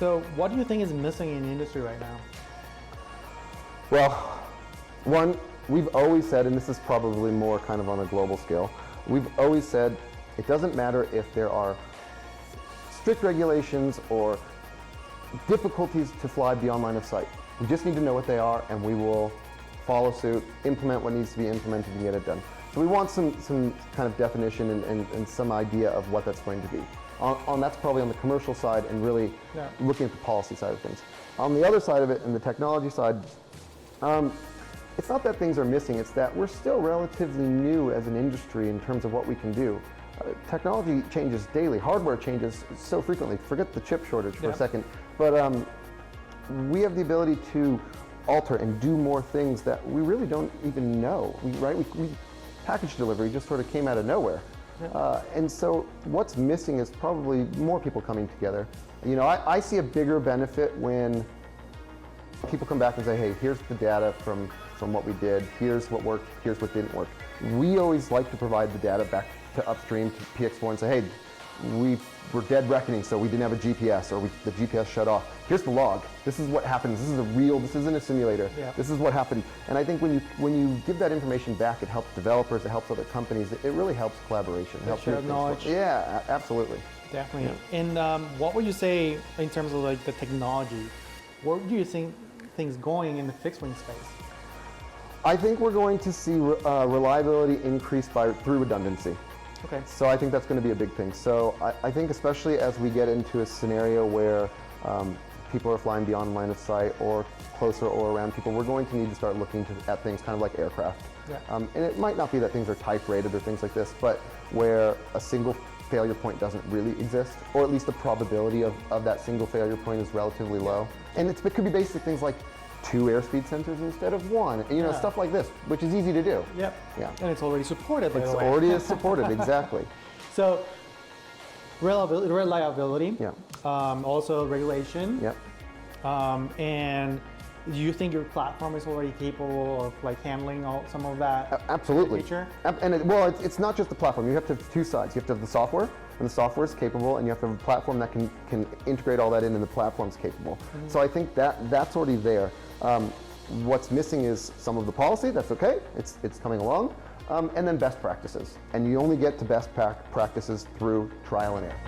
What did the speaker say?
So what do you think is missing in the industry right now? Well, one, we've always said, and this is probably more kind of on a global scale, we've always said it doesn't matter if there are strict regulations or difficulties to fly beyond line of sight. We just need to know what they are, and we will follow suit, implement what needs to be implemented, and get it done. So we want some kind of definition and some idea of what that's going to be. That's probably on the commercial side and really looking at the policy side of things. On the other side of it, and the technology side, it's not that things are missing, it's that we're still relatively new as an industry in terms of what we can do. Technology changes daily, hardware changes so frequently. Forget the chip shortage for a second, but we have the ability to alter and do more things that we really don't even know, package delivery just sort of came out of nowhere. And so what's missing is probably more people coming together. You know, I see a bigger benefit when people come back and say, hey, here's the data from what we did, here's what worked, here's what didn't work. We always like to provide the data back to upstream, to PX4, and say, hey, we were dead reckoning, so we didn't have a GPS, or the GPS shut off. Here's the log. This is what happens. This is this isn't a simulator. This is what happened. And I think when you give that information back, it helps developers, it helps other companies, it really helps collaboration. It helps share knowledge. Yeah, absolutely. Definitely. Yeah. And what would you say in terms of like the technology? Where do you think things going in the fixed wing space? I think we're going to see reliability increase through redundancy. Okay. So I think that's going to be a big thing. So I think especially as we get into a scenario where people are flying beyond line of sight or closer or around people, we're going to need to start looking at things kind of like aircraft. And it might not be that things are type rated or things like this, but where a single failure point doesn't really exist, or at least the probability of that single failure point is relatively low. And it could be basic things like 2 airspeed sensors instead of 1, you know, stuff like this, which is easy to do. Yeah. And it's already supported, by the way. It's already supported, exactly. So, reliability, also regulation, and do you think your platform is already capable of like handling some of that? Absolutely. Feature? And it's not just the platform. You have to have 2 sides. You have to have the software, and the software is capable, and you have to have a platform that can integrate all that in, and the platform's capable. So I think that's already there. What's missing is some of the policy. That's okay. It's coming along, and then best practices. And you only get to best practices through trial and error.